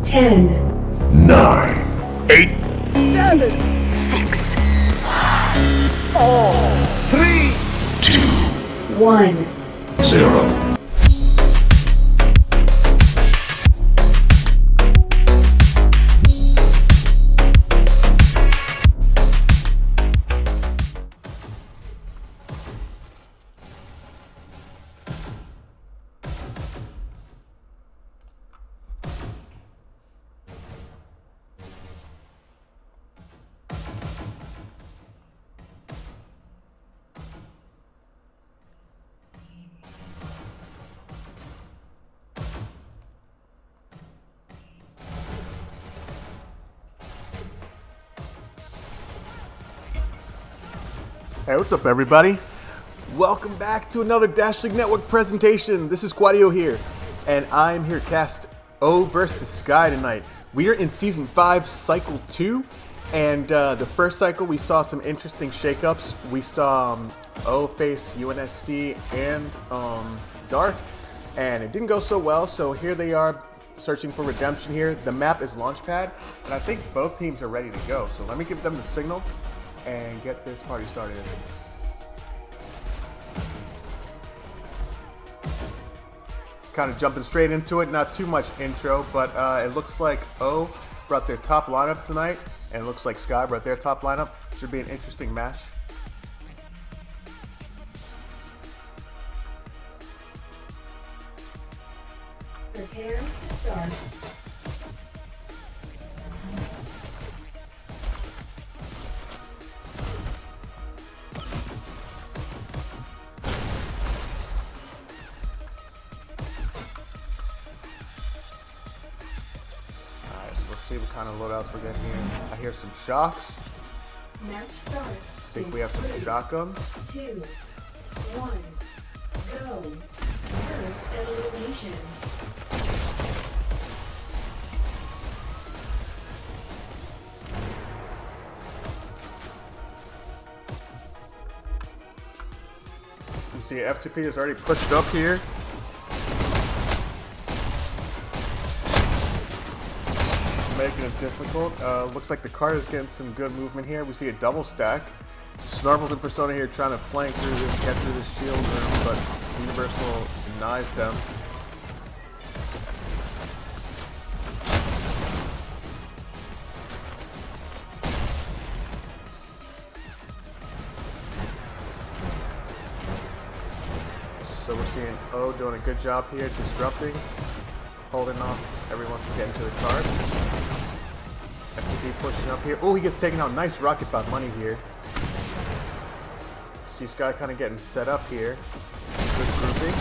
10, 9, 8, 7, 6, 3, 2, 1. 0. Hey, what's up everybody? Welcome back to another Dash League Network presentation. This is Quarry here, and I'm here to cast O versus Sky tonight. We are in Season 5, Cycle 2, and the first cycle we saw some interesting shakeups. We saw O face UNSC and Dark, and it didn't go so well, so here they are searching for redemption here. The map is Launchpad, and I think both teams are ready to go, so let me give them the signal and get this party started. Kind of jumping straight into it, not too much intro, but it looks like O brought their top lineup tonight, and it looks like Sky brought their top lineup. Should be an interesting match. Prepare to start. See what kind of loadouts we're getting here. I hear some shocks. Match starts. I think we have some shotguns. 2, 1, go. First elimination. You see FCP is already pushed up here. Making it difficult. Looks like the card is getting some good movement here. We see a double stack. Snarbles and Persona here trying to flank through this, get through this shield room, but Universal denies them. So we're seeing O doing a good job here, disrupting, holding off everyone from getting to the card. FTP pushing up here. Oh, he gets taken out. Nice rocket by money here. See Sky kind of getting set up here. Good grouping.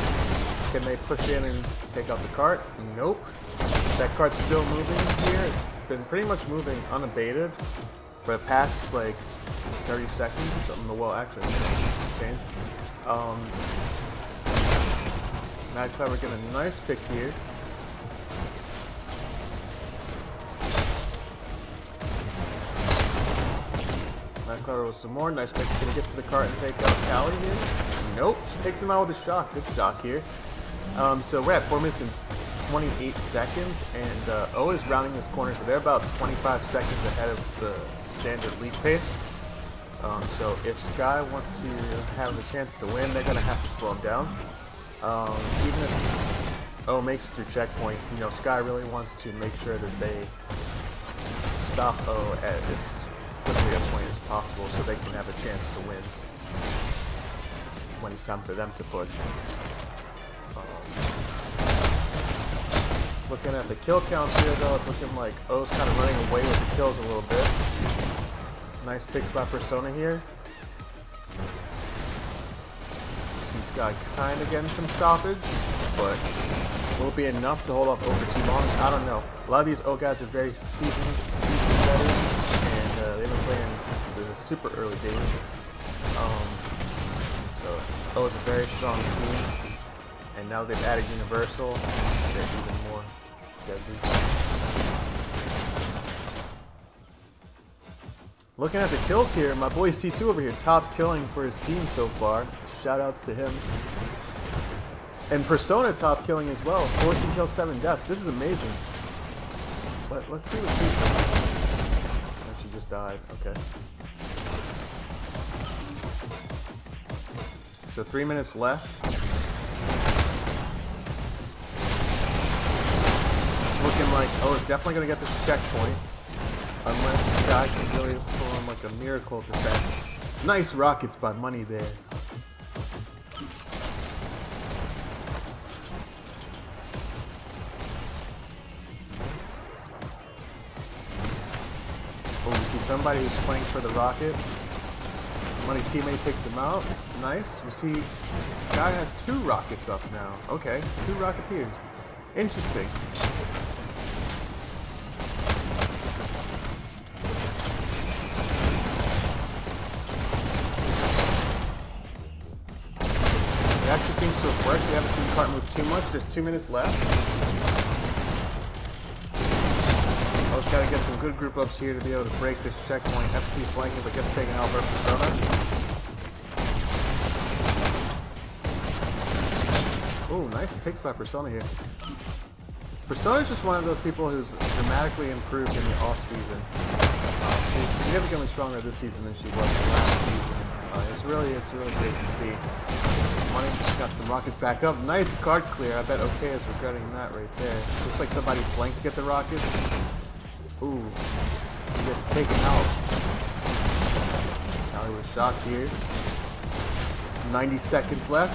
Can they push in and take out the cart? Nope. That cart's still moving here. It's been pretty much moving unabated for the past like 30 seconds. Something well actually changed. Mad Clever getting a nice pick here. Clever with some more. Nice pick. Gonna get to the cart and take out Callie here. Nope. She takes him out with a shock. Good shock here. So we're at 4 minutes and 28 seconds, and O is rounding this corner, so they're about 25 seconds ahead of the standard league pace. So if Sky wants to have a chance to win, they're gonna have to slow him down. Even if O makes it through checkpoint, you know, Sky really wants to make sure that they stop O at this quickly as point as possible so they can have a chance to win when it's time for them to push. Looking at the kill counts here though, it's looking like O's kind of running away with the kills a little bit. Nice picks by Persona here. See Sky kind of getting some stoppage, but will it be enough to hold off over too long? I don't know. A lot of these O guys are very seasoned veterans. They've been playing since the super early days. So O is a very strong team, and now they've added Universal. They're even more deadly. Looking at the kills here, my boy C2 over here, top killing for his team so far. Shout outs to him. And Persona top killing as well. 14 kills, 7 deaths. This is amazing. Let's see what she. Oh, she just died. Okay. So 3 minutes left. Looking like it's definitely gonna get this checkpoint. Unless Sky can really pull in like a miracle defense. Nice rockets by Money there. Oh, we see somebody who's playing for the rocket. Money's teammate takes him out. Nice. We see Sky has 2 rockets up now. Okay, 2 Rocketeers. Interesting. It actually seems to have worked. We haven't seen the cart move too much. There's 2 minutes left. I was gotta get some good group ups here to be able to break this checkpoint. FP flanking, but gets taken out by Persona. Oh, nice picks by Persona here. Persona is just one of those people who's dramatically improved in the off season. She's significantly stronger this season than she was last season. It's really great to see. Money got some rockets back up. Nice card clear. I bet OK is regretting that right there. Looks like somebody flanked to get the rockets. Ooh, he gets taken out. Now he was shocked here. 90 seconds left.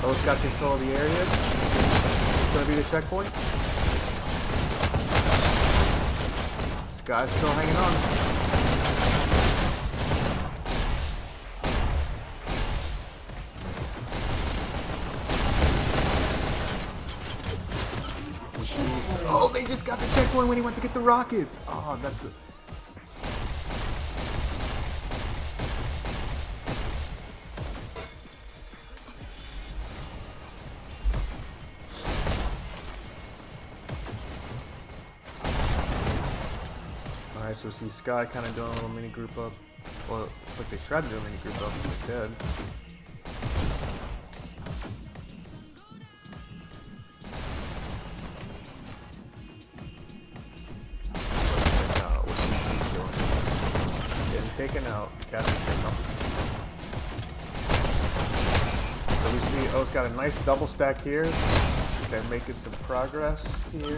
O's got control of the area. It's gonna be the checkpoint. Sky's still hanging on. Oh, they just got the checkpoint when he went to get the rockets. Oh, that's it. Alright, so we see Sky kind of doing a little mini group up. Well, it's like they tried to do a mini group up, but they did. Taken out. So we see O's got a nice double stack here. They're making some progress here.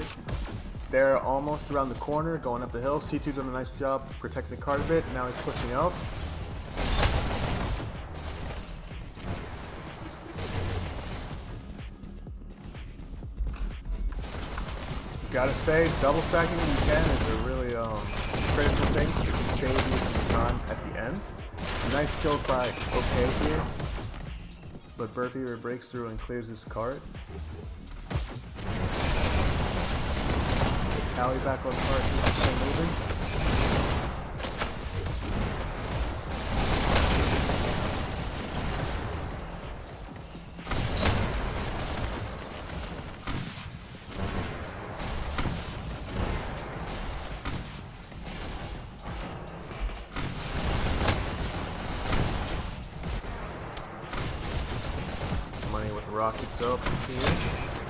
They're almost around the corner, going up the hill. C2 doing a nice job protecting the card a bit. Now he's pushing out. Gotta say, double stacking when you can is a really critical thing to save you some time at the end. Nice kills by OK here, but Burfever breaks through and clears his cart. Callie back on cart, he's still moving. With rockets up here.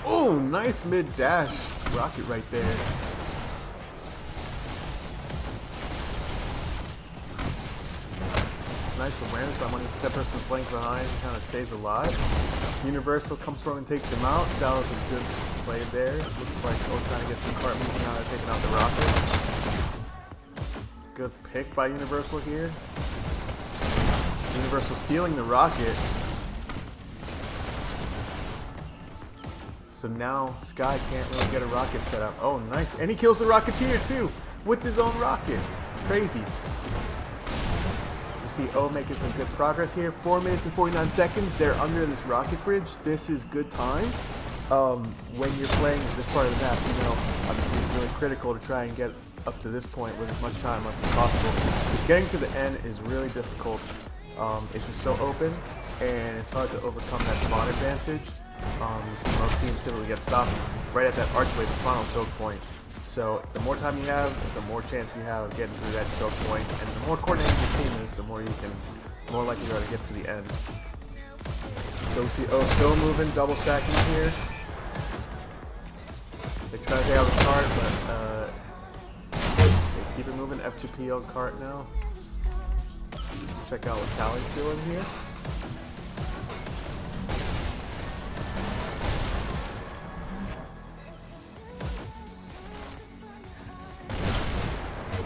Oh, nice mid dash rocket right there. Nice awareness by Money. Step person flank behind, kind of stays alive. Universal comes from and takes him out. That was a good play there. Looks like trying to get some cart moving now. They're taking out the rocket. Good pick by Universal here. Universal stealing the rocket. So now Sky can't really get a rocket set up. Oh, nice. And he kills the Rocketeer too with his own rocket. Crazy. You see O making some good progress here. 4 minutes and 49 seconds. They're under this rocket bridge. This is good time. When you're playing this part of the map, you know, obviously it's really critical to try and get up to this point with as much time left as possible. Because getting to the end is really difficult. It's just so open, and it's hard to overcome that spawn advantage. You see most teams typically get stopped right at that archway, the final choke point. So the more time you have, the more chance you have of getting through that choke point, and the more coordinated your team is, the more more likely you are to get to the end. So we see O still moving, double stacking here. They try to take out the card, but Keep it moving. F2P on cart now. Check out what Callie's doing here.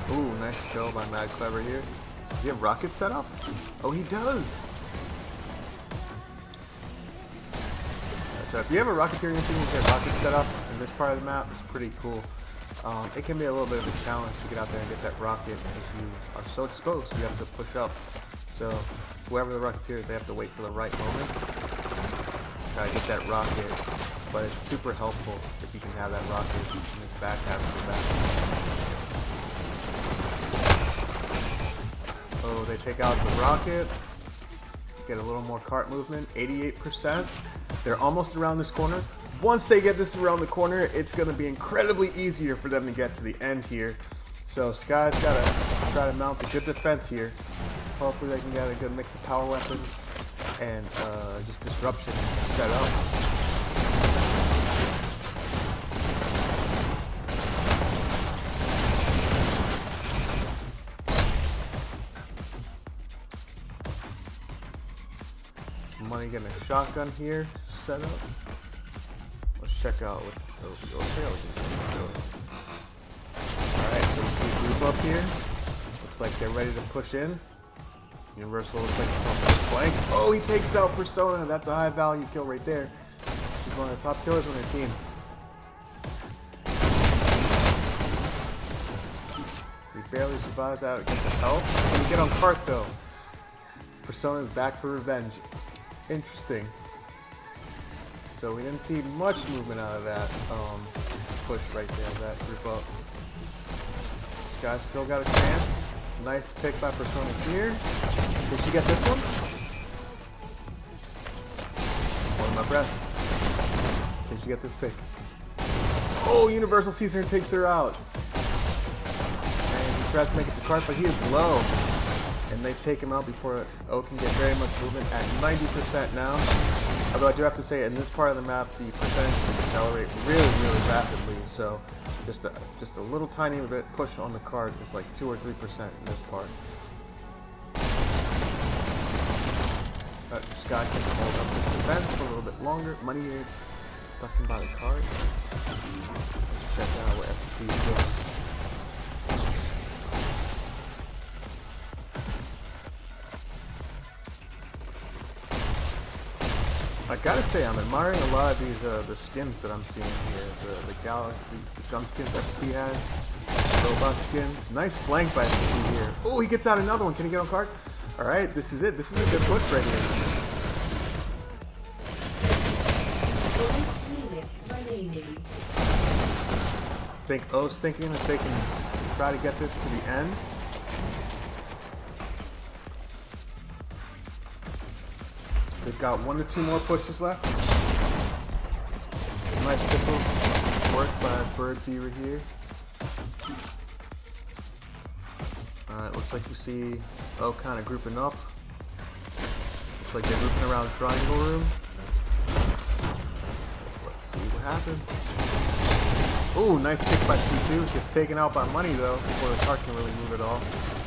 Ooh, nice kill by Mad Clever here. Does he have rockets set up? Oh, he does! So if you have a Rocketeer team with their rockets set up in this part of the map, it's pretty cool. It can be a little bit of a challenge to get out there and get that rocket because you are so exposed, you have to push up. So whoever the Rocketeer is, they have to wait till the right moment. Try to get that rocket, but it's super helpful if you can have that rocket in this back half of the back. Oh, they take out the rocket. Get a little more cart movement, 88%. They're almost around this corner. Once they get this around the corner, it's going to be incredibly easier for them to get to the end here. So Sky's got to try to mount a good defense here. Hopefully they can get a good mix of power weapons and just disruption set up. Money getting a shotgun here set up. Let's check out what the Tails is doing. Alright, so we see a group up here. Looks like they're ready to push in. Universal looks like he's on the flank. Oh, he takes out Persona. That's a high value kill right there. He's one of the top killers on their team. He barely survives out against the health. Can he get on cart though? Persona's back for revenge. Interesting. So we didn't see much movement out of that push right there, that group up. This guy's still got a chance. Nice pick by Persona here. Did she get this one? Holding my breath. Can she get this pick? Oh, Universal sees her and takes her out. And he tries to make it to cart, but he is low. And they take him out before O can get very much movement at 90% now. Although I do have to say, in this part of the map, the percentage can accelerate really, really rapidly. So just a little tiny bit push on the cart is like 2 or 3% in this part. But Sky can hold up this defense for a little bit longer. Money here, stuck in by the cart. Let's check out what FP is doing. I gotta say, I'm admiring a lot of these the skins that I'm seeing here. The gun skins FP has, robot skins. Nice flank by FP here. Oh, he gets out another one. Can he get on cart? All right, this is it. This is a good push right here. I think O's thinking that they can try to get this to the end. They've got 1 to 2 more pushes left. Nice pistol work by Bird Fever here. Alright, looks like you see O kind of grouping up. Looks like they're grouping around triangle room. Let's see what happens. Ooh, nice kick by C2. Gets taken out by Money though, before the cart can really move at all.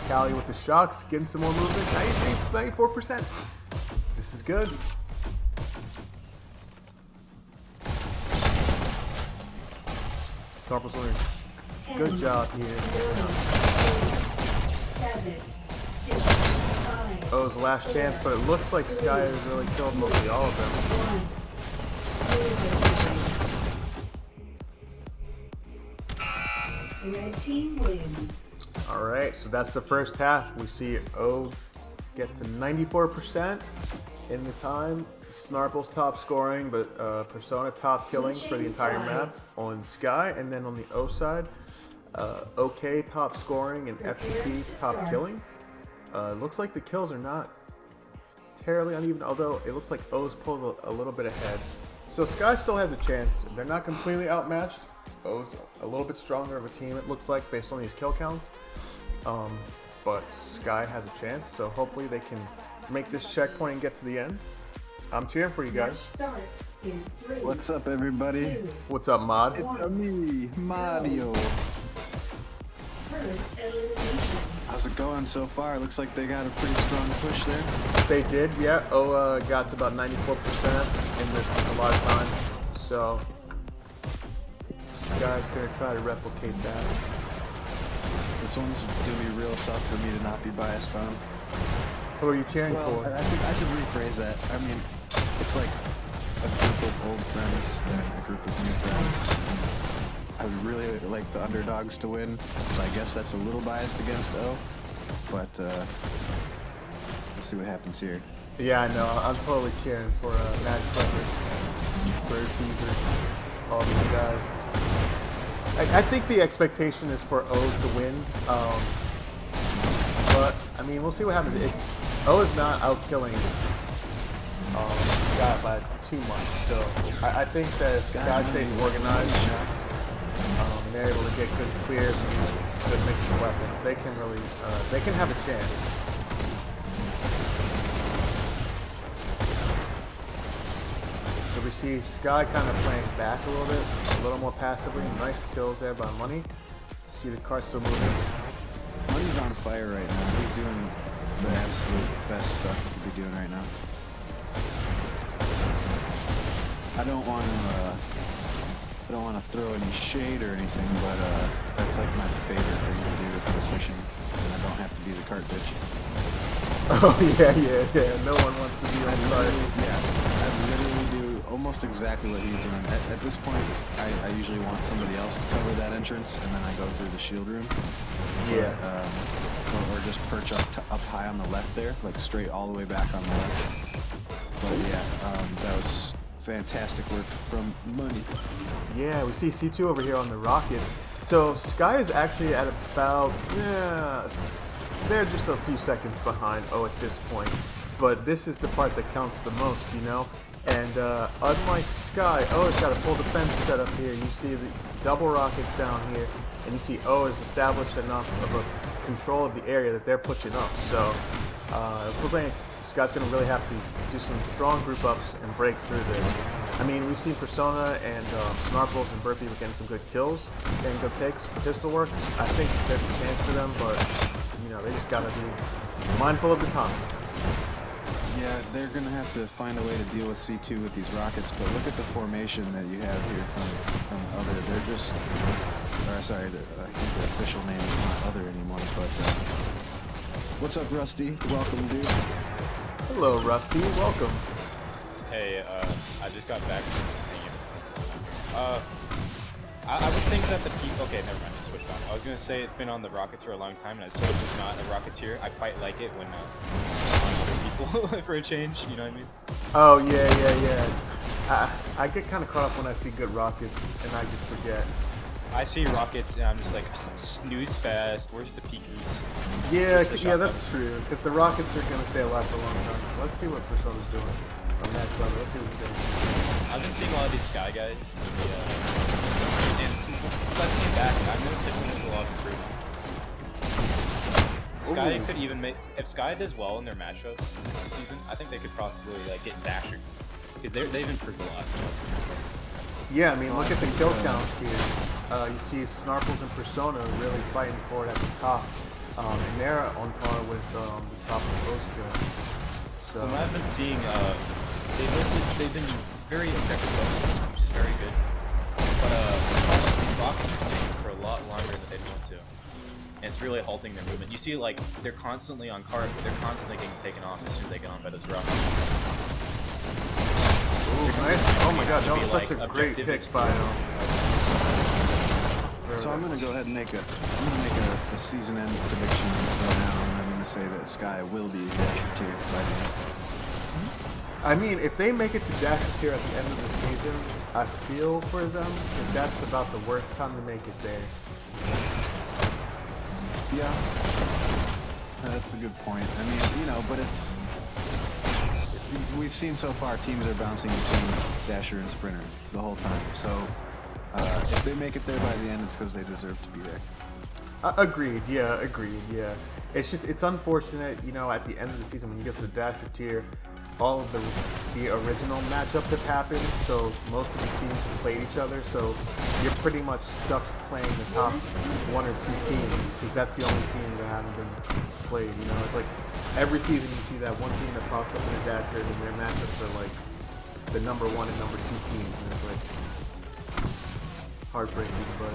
Callie with the shocks, getting some more movement. 94%. This is good. Starple's winning. Good job here. 7, 6, 5, O's last chance, but it looks like Sky has really killed mostly all of them. Red team wins. Alright, so that's the first half. We see O get to 94% in the time. Snarple's top scoring, but Persona top killing for the entire map on Sky, and then on the O side, OK top scoring and FTP top killing. Looks like the kills are not terribly uneven, although it looks like O's pulled a little bit ahead. So Sky still has a chance. They're not completely outmatched. O's a little bit stronger of a team, it looks like, based on these kill counts. But Sky has a chance, so hopefully they can make this checkpoint and get to the end. I'm cheering for you guys. Starts in 3, What's up, everybody? 2, What's up, Mod? It's me, Mario. First elimination. How's it going so far? Looks like they got a pretty strong push there. They did, yeah. Got to about 94% in this a lot of time. So Sky's gonna try to replicate that. This one's gonna be real tough for me to not be biased on. Who are you cheering Well, for? I think I should rephrase that. I mean, it's like a group of old friends and a group of new friends. I would really like the underdogs to win, so I guess that's a little biased against O. But let's see what happens here. Yeah, I know. I'm totally cheering for Mad Clever, Bird Fever, all these guys. I think the expectation is for O to win, but I mean, we'll see what happens. O is not out killing Sky by too much, so I think that if Sky stays organized and they're able to get good clears and good mix of weapons, they can really they can have a chance. So we see Sky kind of playing back a little more passively. Nice kills there by Money. See the car still moving. Money's on fire right now. He's doing the absolute best stuff he could be doing right now. I don't want to throw any shade or anything, but that's like my favorite thing to do if I'm fishing, and I don't have to be the cart bitch. Oh yeah. No one wants to be on cart. Yeah, I literally do almost exactly what he's doing. At this point, I usually want somebody else to cover that entrance, and then I go through the shield room. Yeah. Or just perch up high on the left there, like straight all the way back on the left. But yeah, that was fantastic work from Money. Yeah, we see C2 over here on the rocket. So Sky is actually at about, they're just a few seconds behind O at this point. But this is the part that counts the most, you know? And unlike Sky, O has got a full defense set up here. You see the double rockets down here, and you see O has established enough of a control of the area that they're pushing up. So if we're playing, Sky's going to really have to do some strong group ups and break through this. I mean, we've seen Persona and Snarples and Burpee getting some good kills, getting good picks, pistol work. I think there's a chance for them, but you know, they just got to be mindful of the time. Yeah, they're going to have to find a way to deal with C2 with these rockets, but look at the formation that you have here from Other. They're just, or sorry, I think the official name is not Other anymore, but what's up, Rusty? Welcome, dude. Hello, Rusty. Welcome. Hey, I just got back from hanging. I would think that the people. Okay, never mind. I switched on. I was gonna say it's been on the Rockets for a long time, and as someone who's not a Rocketeer, I quite like it when on other people for a change. You know what I mean? Oh yeah. I get kind of caught up when I see good rockets, and I just forget. I see Rockets, and I'm just like, snooze fast. Where's the peekees? Yeah, The yeah, that's shotguns? true. Because the rockets are gonna stay alive for a long time. Let's see what Persona's doing on that level. Let's see what he's doing. I've been seeing a lot of these Sky guys, and since I came back, I've noticed that there's a lot of improvement. Sky Ooh. could even make, if Sky does well in their matchups this season, I think they could possibly like get Dasher, because they've improved a lot. Yeah, I mean, look at the kill count here. You see Snarples and Persona really fighting for it at the top, and they're on par with the top of those kills. So. From what I've been seeing, they've been very effective, which is very good. But Rockets are staying for a lot longer than they'd want to, and it's really halting their movement. You see, like they're constantly on cart, but they're constantly getting taken off as soon as they get on by those Rockets. Ooh, nice. Oh my god, that was such a great pick by So I'm gonna go ahead and make a season end prediction right now, and I'm gonna say that Sky will be Dasher tier by the end. I mean, if they make it to Dasher tier at the end of the season, I feel for them, because that's about the worst time to make it there. Yeah, that's a good point. I mean, you know, but we've seen so far teams are bouncing between Dasher and Sprinter the whole time. So if they make it there by the end, it's because they deserve to be there. Agreed, yeah. It's just, it's unfortunate, you know, at the end of the season when you get to the Dasher tier, all of the original matchups have happened, so most of the teams have played each other, so you're pretty much stuck playing the top 1 or 2 teams, because that's the only team that haven't been played, you know? It's like, every season you see that one team that pops up in a dasher, and their matchups are like the number 1 and number 2 teams, and it's like heartbreaking, but...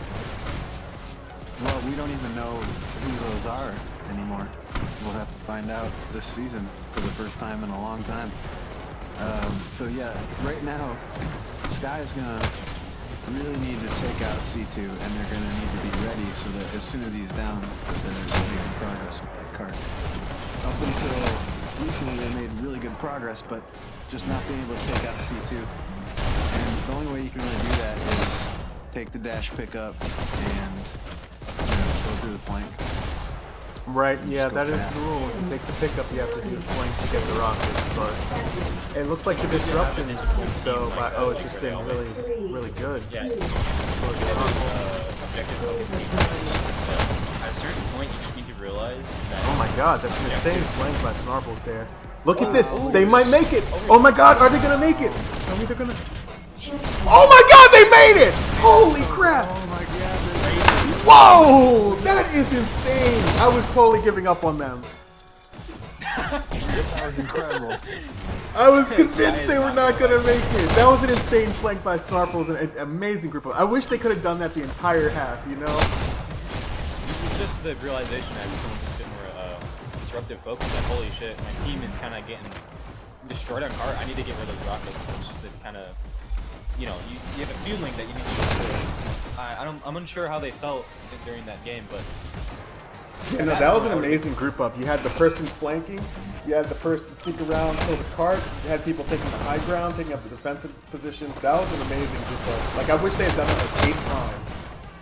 Well, we don't even know who those are anymore. We'll have to find out this season for the first time in a long time. So yeah, right now, Sky is gonna really need to take out C2, and they're gonna need to be ready so that as soon as he's down, they're making progress with that card. Up until recently, they made really good progress, but just not being able to take out C2. And the only way you can really do that is take the dash pickup and go through the flank. Right, yeah, that is the rule. If you take the pickup, you have to do the flank to get the rockets, but it looks like the disruption is so, it's just been really, really good. Yeah. Objective focus team. At a certain point, you just need to realize that. Oh my god, that's an insane flank by Snarples there. Look at this, they might make it! Oh my god, are they gonna make it? Tell me they're gonna... Oh my god, they made it! Holy crap! Oh my god, Whoa! That is insane! I was totally giving up on them. that was incredible. I was convinced they were not gonna make it. That was an insane flank by Snarples and an amazing group of... I wish they could have done that the entire half, you know? It's just the realization that someone's a bit more disruptive focus. Like, holy shit, my team is kind of getting destroyed on cart. I need to get rid of those rockets. So it's just the kind of, you know, you have a feeling that you need to. I'm unsure how they felt during that game, but Yeah, no, that was an amazing group up. You had the person flanking, you had the person sneak around, kill the cart, you had people taking the high ground, taking up the defensive positions. That was an amazing group up. Like, I wish they had done it like 8 times,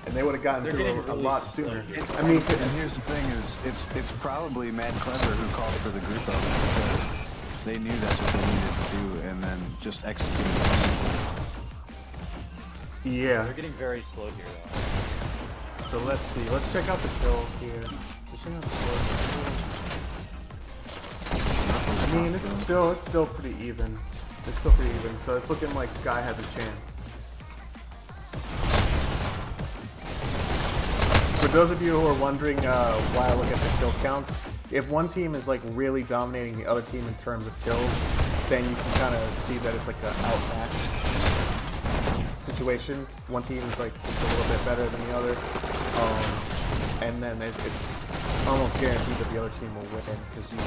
and they would have gotten through a lot sooner. I mean, And here's the thing: is it's probably Mad Clever who called for the group up because they knew that's what they needed to do, and then just executed. yeah. they're getting very slow here, though. So let's see. Let's check out the kills here. Let's check out the kills. I mean, it's still pretty even. It's still pretty even. So it's looking like Sky has a chance. For those of you who are wondering why I look at the kill counts, if one team is like really dominating the other team in terms of kills, then you can kind of see that it's like an outmatch situation. One team is like just a little bit better than the other, and then it's almost guaranteed that the other team will win because you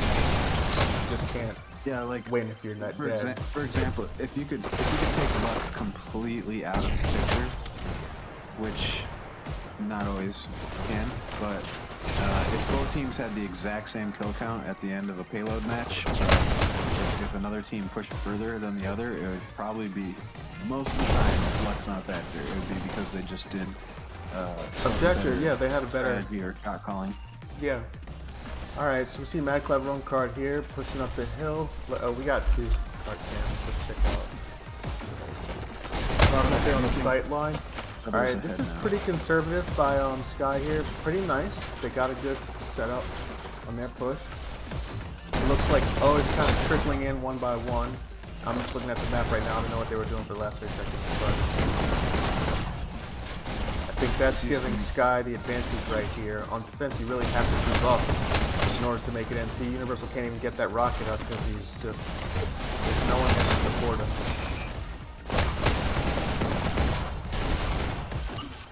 just can't like win if you're not dead. For example, if you could take luck completely out of the picture, which not always can, but if both teams had the exact same kill count at the end of a payload match, if another team pushed further than the other, it would probably be, most of the time, if luck's not that there, it would be because they just did Objector, yeah, they had a better strategy or shot calling. Yeah. Alright, so we see Mad Clever on card here, pushing up the hill. Oh, we got 2 card cams. Let's check out. Starting up there on the sight line. Alright, this is pretty conservative by Sky here. Pretty nice. They got a good setup on their push. It looks like, it's kind of trickling in one by one. I'm just looking at the map right now. I don't know what they were doing for the last 3 seconds, but I think that's giving Sky the advantage right here. On defense, you really have to move up in order to make it in. See, Universal can't even get that rocket up because he's just, there's no one there to support him.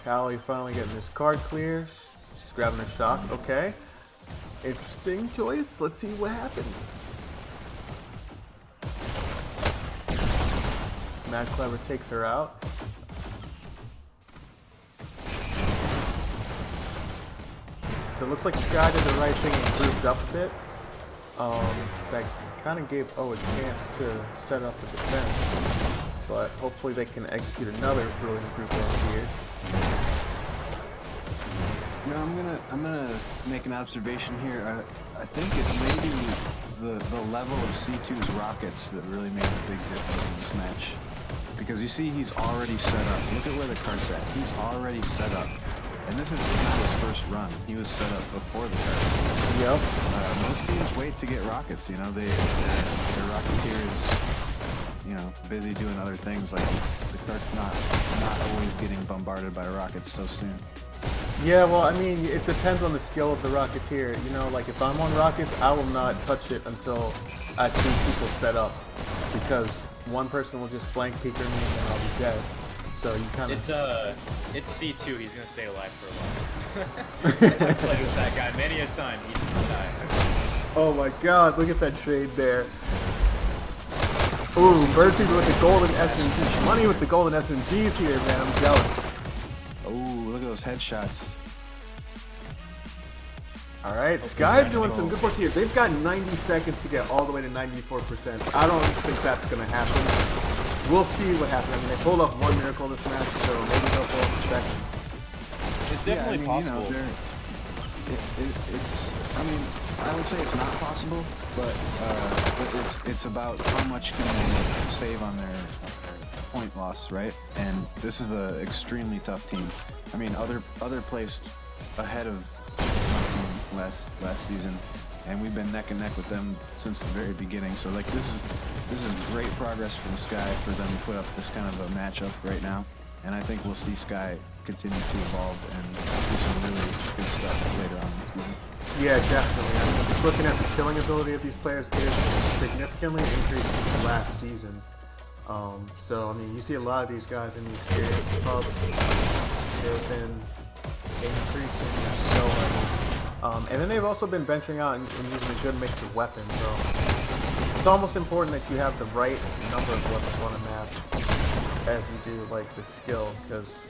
Callie finally getting this card clear. She's grabbing a shock. Okay. Interesting choice. Let's see what happens. Mad Clever takes her out. So it looks like Sky did the right thing and grouped up a bit. That kind of gave a chance to set up the defense. But hopefully they can execute another brilliant group over here. You know, I'm gonna make an observation here. I think it's maybe the level of C2's rockets that really made a big difference in this match. Because you see he's already set up. Look at where the cart's at. He's already set up. And this is not his first run. He was set up before the cart. Yep. most teams wait to get rockets. You know, their Rocketeer is, you know, busy doing other things. Like the cart's not always getting bombarded by rockets so soon. Yeah, well, I mean, it depends on the skill of the Rocketeer. You know, like if I'm on rockets, I will not touch it until I see people set up, because one person will just flank peeker me and then I'll be dead. So you kind of... It's C2. He's gonna stay alive for a while. I played with that guy many a time. He didn't die. Oh my God! Look at that trade there. Ooh, Bird People with the golden SMG. Money with the golden SMGs here, man. I'm jealous. Oh, look at those headshots. All right, Sky doing some good work here. They've got 90 seconds to get all the way to 94%. I don't think that's gonna happen. We'll see what happens. I mean, they pulled off one miracle this match, so maybe they'll pull off the second. It's definitely possible. You know, I mean, I would say it's not possible, but it's about how much can they save on their point loss, right? And this is an extremely tough team. I mean, other placed ahead of my team last season, and we've been neck and neck with them since the very beginning. So like this is great progress from Sky for them to put up this kind of a matchup right now, and I think we'll see Sky continue to evolve and do some really good stuff later on in the season. Yeah, definitely. I mean, just looking at the killing ability of these players is significantly increased from last season. So I mean, you see a lot of these guys in the experience pub. They've been increasing so much. And then they've also been venturing out and using a good mix of weapons. So it's almost important that you have the right number of weapons on a map as you do like the skill, because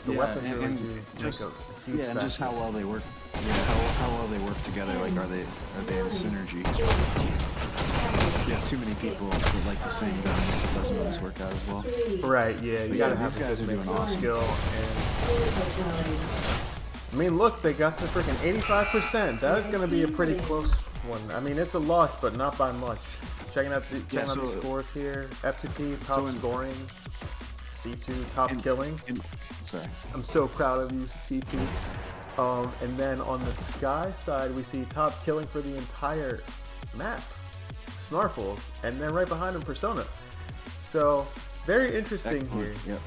the weapons really do make a huge and just how well they work. Yeah, how well they work together. Like, are they in synergy? Yeah, too many people that like the same guns doesn't always work out as well. Right. Yeah, you gotta have these guys are doing awesome. Skill and. I mean, look, they got to freaking 85%. That is going to be a pretty close one. I mean, it's a loss, but not by much. Checking out the scores here. F2P, top scoring. C2, top killing. Sorry. I'm so proud of you, C2. And then on the Sky side, we see top killing for the entire map. Snarfles. And then right behind him, Persona. So, very interesting here. Yep.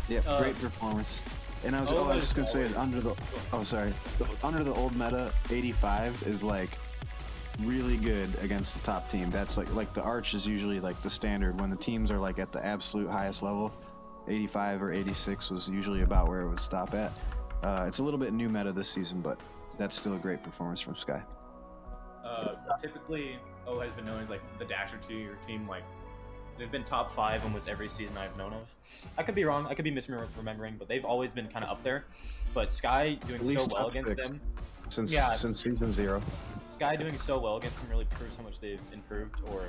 Yep, great performance. And I was just gonna say, under the old meta, 85 is like really good against the top team. That's like the Arch is usually like the standard when the teams are like at the absolute highest level. 85 or 86 was usually about where it would stop at. It's a little bit new meta this season, but that's still a great performance from Sky. Typically, O has been known as like the dasher to your team. Like they've been top 5 almost every season I've known of. I could be wrong. I could be misremembering, but they've always been kind of up there. But Sky doing so well against them since season 0. Sky doing so well against them really proves how much they've improved, or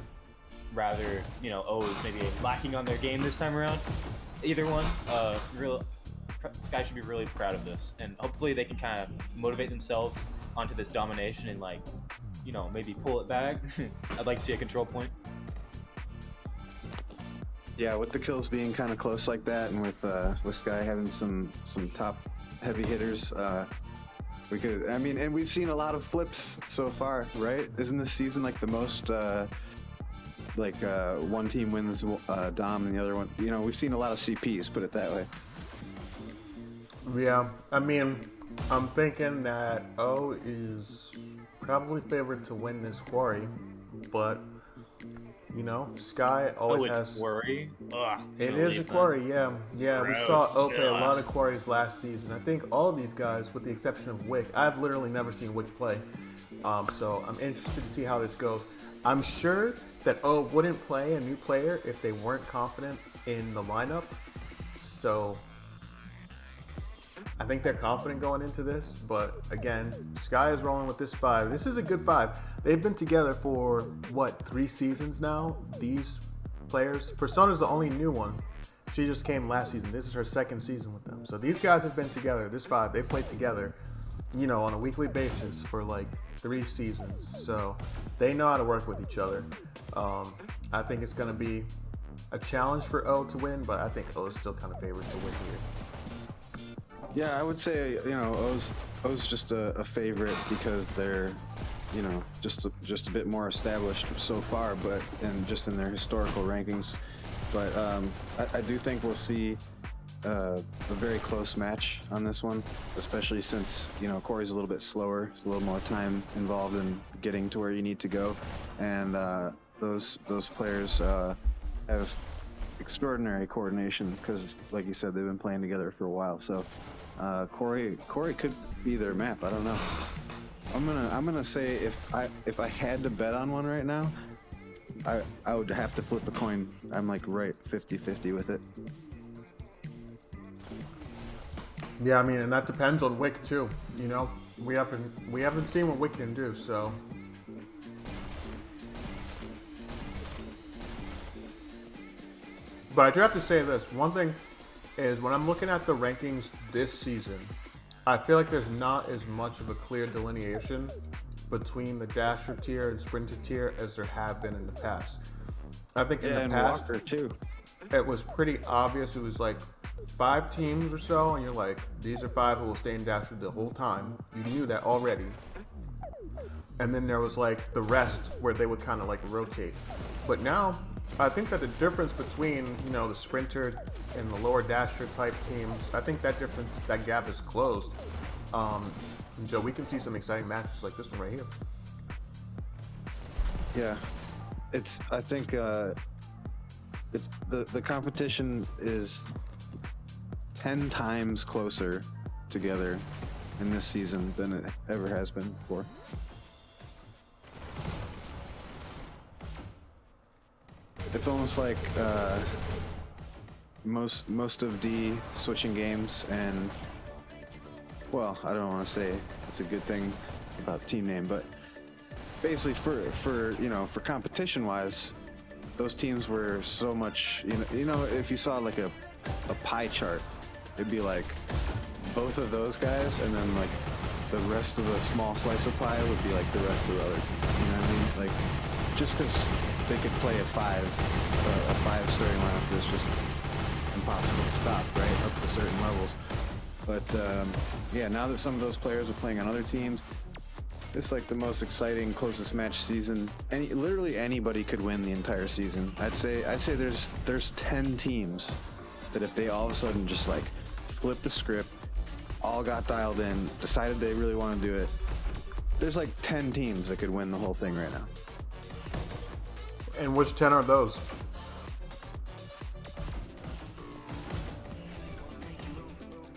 rather, you know, O is maybe lacking on their game this time around. Either one, Sky should be really proud of this, and hopefully they can kind of motivate themselves onto this domination and, like, you know, maybe pull it back. I'd like to see a control point. Yeah, with the kills being kind of close like that, and with Sky having some top heavy hitters, we could. I mean, and we've seen a lot of flips so far, right? Isn't this season like the most? One team wins Dom and the other one. You know, we've seen a lot of CPs. Put it that way. Yeah, I mean, I'm thinking that O is probably favored to win this Quarry, but you know, Sky always has. Quarry. Ugh, it is a Quarry, yeah. We saw O play a lot of Quarries last season. I think all of these guys, with the exception of Wick, I've literally never seen Wick play. So I'm interested to see how this goes. I'm sure that O wouldn't play a new player if they weren't confident in the lineup. So I think they're confident going into this, but again, Sky is rolling with this 5. This is a good 5. They've been together for, what, 3 seasons now? These players. Persona's the only new one. She just came last season. This is her 2nd season with them. So these guys have been together. This 5, they played together, you know, on a weekly basis for like 3 seasons. So they know how to work with each other. I think it's going to be a challenge for O to win, but I think O is still kind of favored to win here. Yeah, I would say, you know, O's just a favorite because they're, you know, just a bit more established so far, but and just in their historical rankings. But I do think we'll see a very close match on this one, especially since, you know, Quarry's a little bit slower. There's a little more time involved in getting to where you need to go, and those players have extraordinary coordination because, like you said, they've been playing together for a while. So Quarry could be their map. I don't know. I'm gonna say if I had to bet on one right now, I would have to flip a coin. I'm like right 50-50 with it. Yeah, I mean, and that depends on Wick too. You know, we haven't seen what Wick can do, so. But I do have to say this. One thing is when I'm looking at the rankings this season, I feel like there's not as much of a clear delineation between the Dasher tier and Sprinter tier as there have been in the past. I think in the past, Walker too. it was pretty obvious. It was like 5 teams or so, and you're like, these are 5 who will stay in Dasher the whole time. You knew that already. And then there was like the rest where they would kind of like rotate. But now, I think that the difference between, you know, the Sprinter and the lower Dasher type teams, I think that gap is closed. And so we can see some exciting matches like this one right here. Yeah, I think it's the competition is 10 times closer together in this season than it ever has been before. It's almost like most of D switching games, and well, I don't want to say it's a good thing about the team name, but basically for you know, for competition wise, those teams were so much, you know if you saw like a pie chart, it'd be like both of those guys, and then like the rest of the small slice of pie would be like the rest of the others. You know what I mean? Like just because they could play a five starting lineup is just impossible to stop, right, up to certain levels. But yeah, now that some of those players are playing on other teams, it's like the most exciting, closest match season. Literally anybody could win the entire season. I'd say there's 10 teams that if they all of a sudden just like flipped the script, all got dialed in, decided they really want to do it, there's like 10 teams that could win the whole thing right now. And which 10 are those?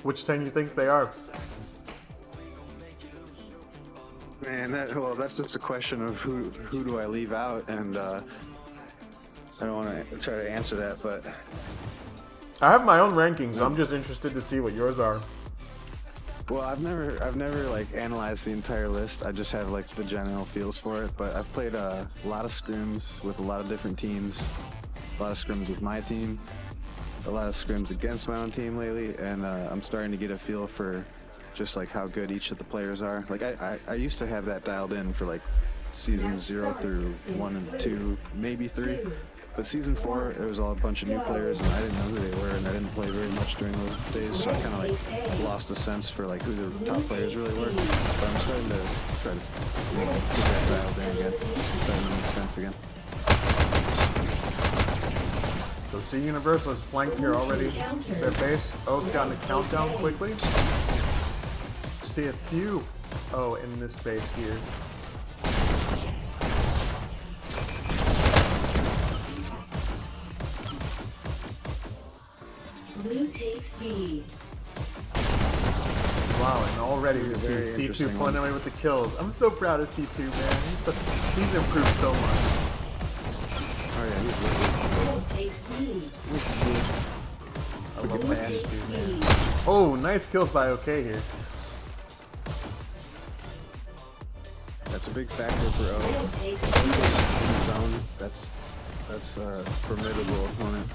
Which 10 you think they are? Man, that's just a question of who do I leave out, and I don't want to try to answer that, but I have my own rankings. I'm just interested to see what yours are. well, I've never like analyzed the entire list. I just have like the general feels for it. But I've played a lot of scrims with a lot of different teams, a lot of scrims with my team, a lot of scrims against my own team lately, and I'm starting to get a feel for just like how good each of the players are. Like I used to have that dialed in for like seasons 0 through 1 and 2, maybe 3. But season 4, it was all a bunch of new players, and I didn't know who they were, and I didn't play very much during those days, so I kind of like lost a sense for like who the top players really were. But I'm starting to try to, you know, get that dialed in again, starting to make sense again. So C Universal is flanked here already. Their base. O's gotten a countdown quickly. See a few in this base here. Blue takes the Wow, and already you see C2 interesting pulling away with the kills. I'm so proud of C2, man. He's improved so much. Oh yeah, he's really red takes the I love blue my takes attitude, man. the Oh, nice kills by OK here. That's a big factor for O. red takes In the the zone, that's a formidable opponent.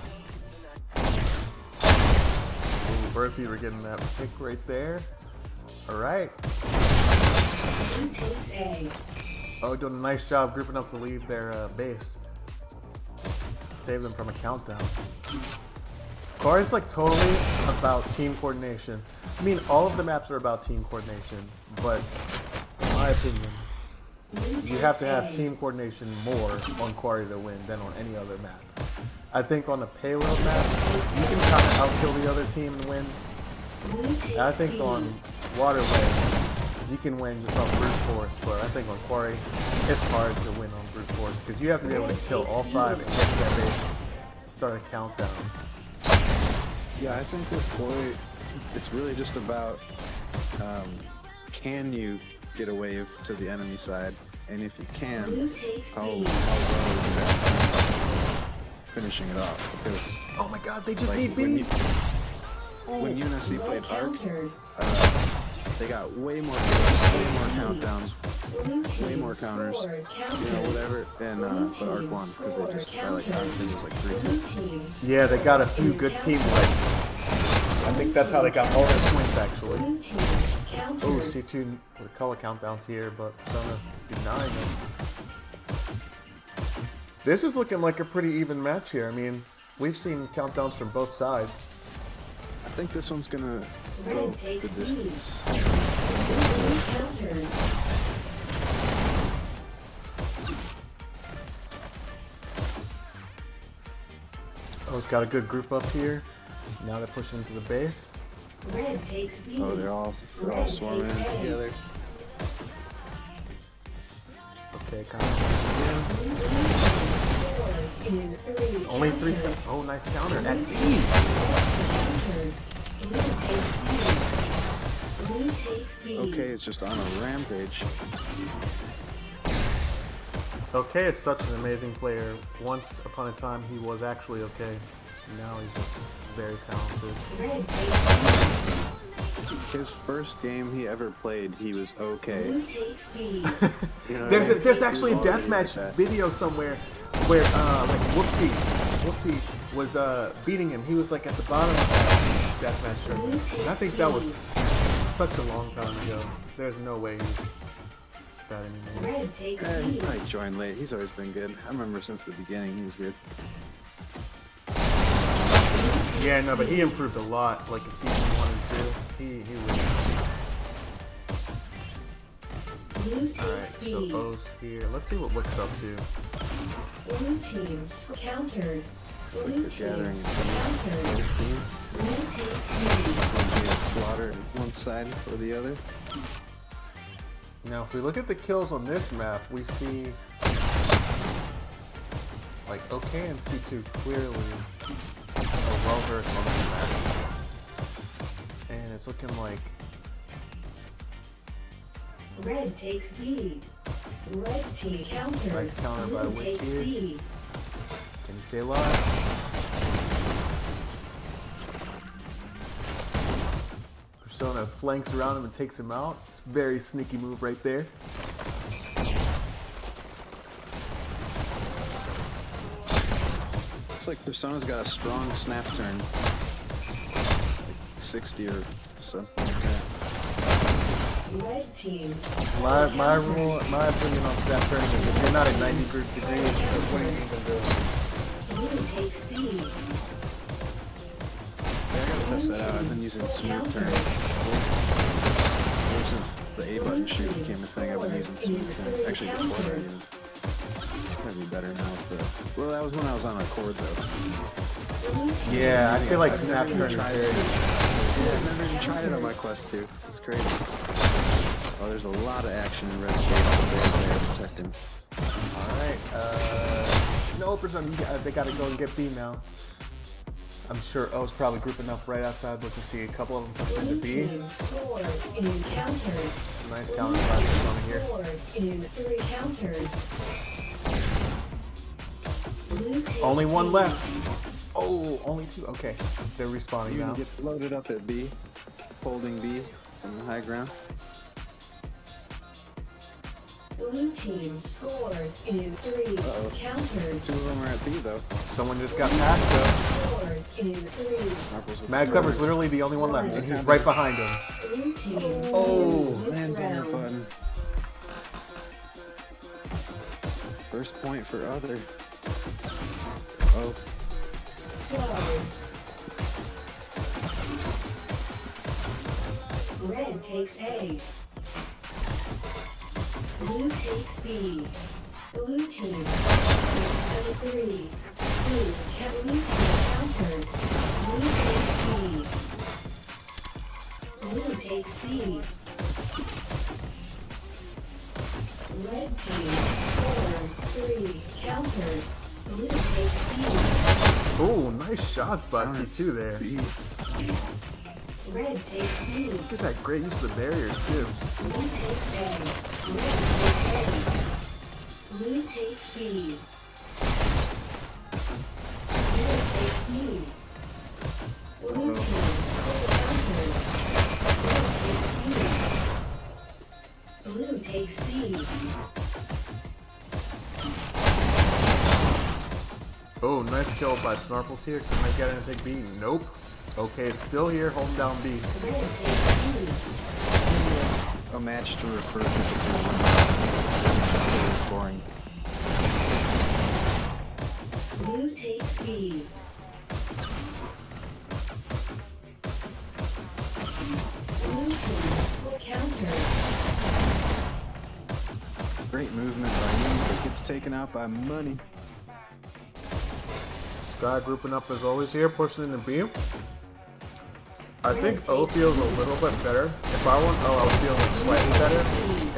Ooh, Berthy, we're getting that pick right there. All right. blue takes A. Oh, doing a nice job grouping up to leave their base. Save them from a countdown. Quarry's like totally about team coordination. I mean, all of the maps are about team coordination, but in my opinion, you have to have team coordination more on Quarry to win than on any other map. I think on the Payload map, you can kind of outkill the other team and win. And I think on Waterway, you can win just off brute force, but I think on Quarry, it's hard to win on brute force because you have to be able to kill all 5 and get to that base, start a countdown. Yeah, I think with Quarry, it's really just about can you get a wave to the enemy side, and if you can, how well is it finishing it off? Because Oh my god, they just like, need when, B! when UNSC played Arc, Countered. they got way more kills, way more countdowns, way more counters, you know, whatever, and but Arc won because they just by like I think it was like 3-2. Yeah, they got a few good team wins. I think that's how they got all their points actually. Oh, C2 with color countdowns here, but Persona denying them. This is looking like a pretty even match here. I mean, we've seen countdowns from both sides. I think this one's gonna go the distance. Oh, it's got a good group up here. Now they're pushing into the base. Red takes B. Oh, they're all swarming in together. Okay, kind of. In 3. Only 3 seconds. Oh, nice counter at D. Blue takes C. Blue takes B. Okay, it's just on a rampage. Okay, is such an amazing player. Once upon a time, he was actually okay. Now he's just very talented. Red takes His first game he ever played, he was okay. Blue takes B. You know what I There's mean? there's actually a He was already deathmatch like that. video somewhere where like Whoopsie was beating him. He was like at the bottom of that deathmatch tournament. And I think that was such a long time ago. There's no way he's that anymore. Red takes Yeah, he B. probably joined late. He's always been good. I remember since the beginning he was good. Yeah, no, but he improved a lot. Like in season 1 and 2, he really. Blue All right, takes so B. O's here. Let's see what Wick's up to. Blue team countered. Looks like Blue they're gathering team in countered. both teams. Blue takes B. Being slaughtered one side or the other. Now, if we look at the kills on this map, we see like OK and C2 clearly are well versed on this map, and it's looking like Red takes B. Red team countered. Nice counter by Blue Wick takes here. C. can he stay alive? Persona flanks around him and takes him out. It's a very sneaky move right there. Looks like Persona's got a strong snap turn. Like 60 or something like that. Red team. My opinion on snap turning is if you're not at 90 degrees, what are you even doing? Blue takes C. Yeah, I gotta test that out. I've been using smooth turn. Ever since the A button shoot became a thing, I've been using smooth turn. Actually, before that even. Might be better now with the... Well, that was when I was on a cord though. Yeah, I feel like snap I've turn is never very. Yeah, I've never even tried it on my Quest 2. It's crazy. Oh, there's a lot of action in Red State. They're protecting. Alright, no, Persona, they gotta go and get B now. I'm sure O's probably grouping up right outside, but you see a couple of them pushing into Blue B. team scores in countered. Nice counter by Persona here. Scores in 3 countered. Blue takes Only one B. left. Oh, only 2. Okay, they're respawning You now. can get loaded up at B, holding B on the high ground. Blue team scores in 3 countered. 2 of them are at B though. Someone just got past though. Scores in 3. Marbles with Mad Cover's literally the only one left, and he's right behind him. Blue team Oh, wins this lands on your round. button. First point for other. Oh, Go. takes A. Blue takes B. Blue team takes 3. Blue team countered. Blue takes B. Blue takes C. Red team scores 3. Countered. Blue takes C. Oh, nice shots by C2 there. Red takes B. Look at that great use of the barriers too. Blue takes A. Red takes A. Blue takes B. Red takes B. Blue team countered. Blue takes C. Oh, nice kill by Snarples here. Can I get in and take B? Nope. Okay, still here, holding down B. Red takes B. A match to refer to the scoring. Blue takes B. Blue team countered. Great movement by me, but gets taken out by money. Sky grouping up as always here, pushing into B. I think O feels a little bit better. If I were on O, I would feel like slightly better.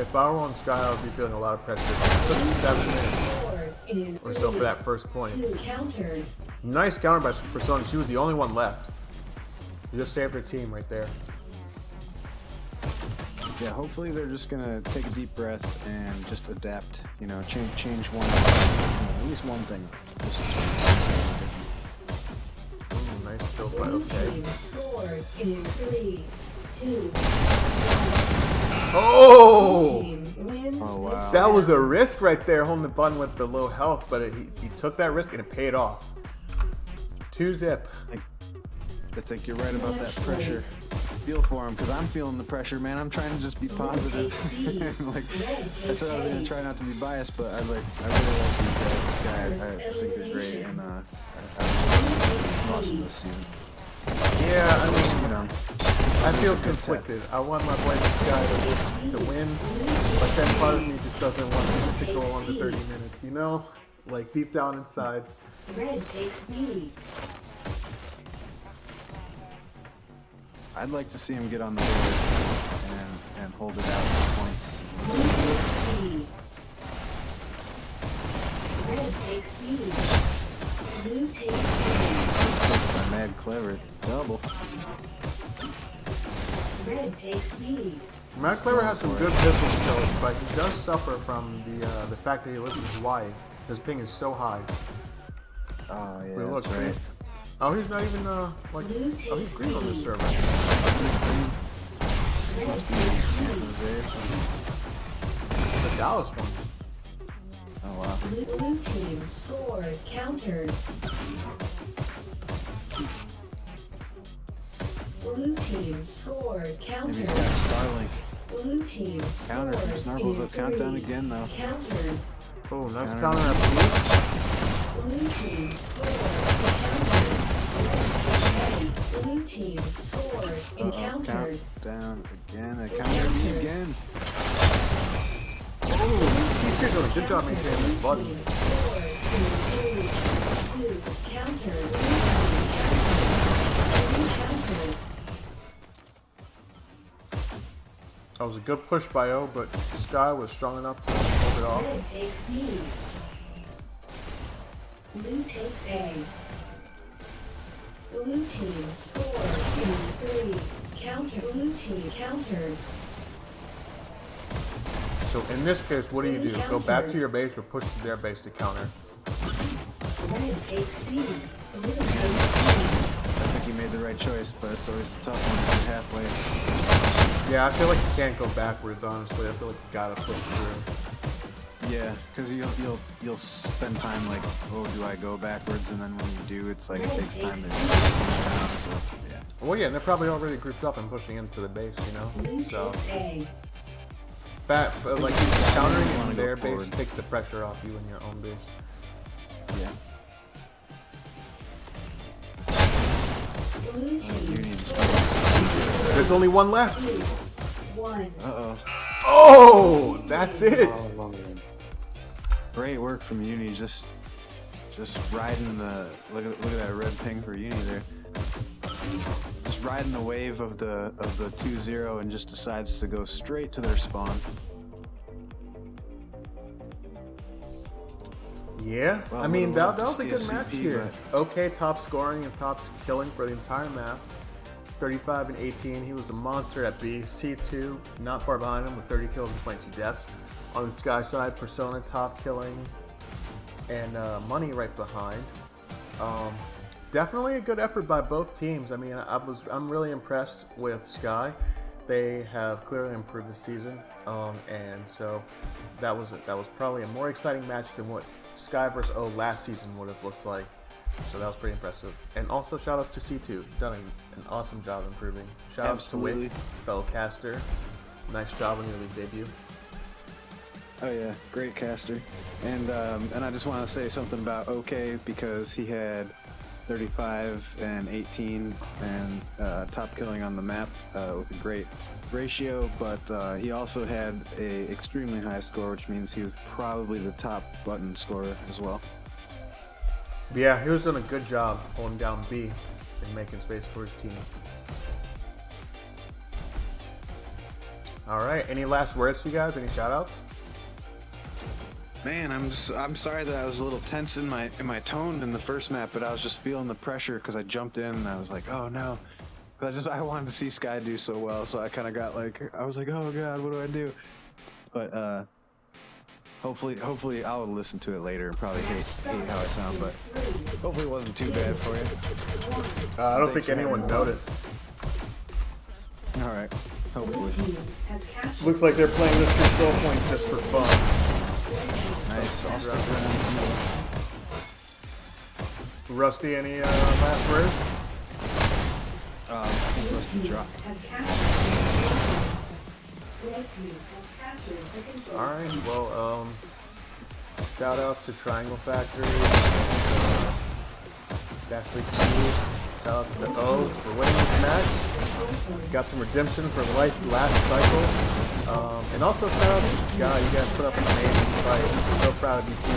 If I were on Sky, I would be feeling a lot of pressure. It took 7 minutes or so for that first point. Countered. Nice counter by Persona. She was the only one left. You just saved her team right there. Yeah, hopefully they're just gonna take a deep breath and just adapt. You know, change one, at least one thing. Ooh, nice kill by Blue OK. team scores in 3, 2. Oh! Team wins Oh, wow. this That was a round. risk right there, holding the button with the low health, but he took that risk and it paid off. 2-zip. I think you're right about that pressure. Feel for him, because I'm feeling the pressure, man. I'm trying to just be positive. Like, I said I was going to try not to be biased, but I really like these guys. I think they're great, and I awesome this season. Yeah, I mean, You know, I feel conflicted. I want my boy Sky to win, but then part of me just doesn't want him to go on the 30 minutes, you know? Like, deep down inside. Red takes B. I'd like to see him get on the board and hold it out for points. Blue takes B. Red takes B. Blue takes B. By Mad Clever, double. Red takes B. Matt Clever has some good pistol skills, but he does suffer from the fact that he lives in Hawaii. His ping is so high. Oh yeah, But look, that's right. Oh, he's not even, like, Blue oh, he's takes green on this B. server. Red takes B. The Dallas one. Oh wow. Blue team scores countered. Blue team scores Maybe he's countered. got Starlink. Blue team Counter from scores Snarbles in will count down 3. again though. Countered. Oh, nice Counter. counter up B. Blue team scores countered. Blue team scores encountered. Count down again. A counter me again. Oh, C2 doing a good job maintaining this button. Team scores in 3, 2. Countered. Blue countered. That was a good push by O, but Sky was strong enough to hold it off. Red takes B. Blue takes A. Blue team scores in 3. Counter. Blue team countered. So in this case, what do you do? Go back to your base or push to their base to counter? Red takes C. Blue takes C. I think he made the right choice, but it's always a tough one to get halfway. Yeah, I feel like you can't go backwards, honestly. I feel like you gotta push through. Yeah, because you'll spend time like, oh, do I go backwards? And then when you do, it's like it takes time to around. So yeah. Well, yeah, and they're probably already grouped up and pushing into the base, you know? Blue So, takes A. like, countering wanna in go their base forward. takes the pressure off you in your own base. Yeah. Blue team Union scores There's only one left. one. Uh-oh. Oh, that's it. Great work from Uni, just riding the look at that red ping for Uni there. Just riding the wave of the 2-0 and just decides to go straight to their spawn. Yeah, Well, I mean, would've that loved was to a see good a match CP, here. Okay, top scoring and top killing for the entire map. 35 and 18. He was a monster at B. C2, not far behind him with 30 kills and 22 deaths. On the Sky side, Persona top killing and Money right behind. Definitely a good effort by both teams. I mean, I'm really impressed with Sky. They have clearly improved this season, and so that was probably a more exciting match than what Sky vs. O last season would have looked like. So that was pretty impressive. And also shout outs to C2, done an awesome job improving. Shout outs to Wick, fellow caster, nice job on your league debut. Oh yeah, great caster. And I just want to say something about OK because he had 35 and 18 and top killing on the map with a great ratio, but he also had a extremely high score, which means he was probably the top button scorer as well. Yeah, he was doing a good job holding down B and making space for his team. All right, any last words for you guys? Any shout outs? Man, I'm sorry that I was a little tense in my tone in the first map, but I was just feeling the pressure because I jumped in and I was like, oh no, because I wanted to see Sky do so well, so I kind of got like, I was like, oh god, what do I do? But hopefully I'll listen to it later and probably hate how I sound, but hopefully it wasn't too bad for you. I don't think anyone noticed. All right, hopefully. Team has captured. Looks like they're playing this control point just for fun. Nice. I'll stick around. Rusty, any last words? Rusty dropped. Has captured. Red team has captured the control. All right. Well, shout outs to Triangle Factory, Dash League 2. Shout outs to O for winning this match. Got some redemption for the last cycle. And also shout out to Sky. You guys put up an amazing fight. I'm so proud of you too.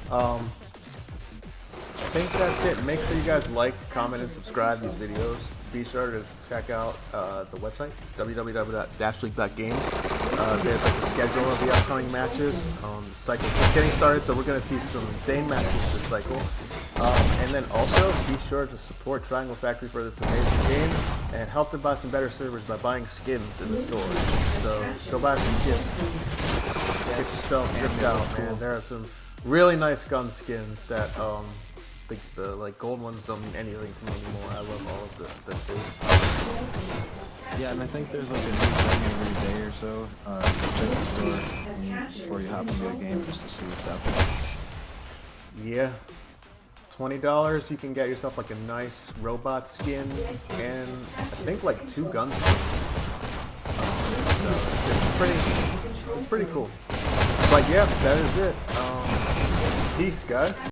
I think that's it. Make sure you guys like, comment, and subscribe to these videos. Be sure to check out the website, www.dashleague.games. There's like the schedule of the upcoming matches. The cycle's just getting started, so we're going to see some insane matches this cycle. And then also, be sure to support Triangle Factory for this amazing game and help them buy some better servers by buying skins in the store. So go buy some skins. Get yourself ripped out, man. There are some really nice gun skins that the like gold ones don't mean anything to me anymore. I love all of the Yeah, and I think there's like a new thing every day or so. So check the store before you hop into the game just to see what's out there. Yeah. $20, you can get yourself like a nice robot skin and I think like 2 gun skins. So it's pretty cool. But yeah, that is it. Peace, guys.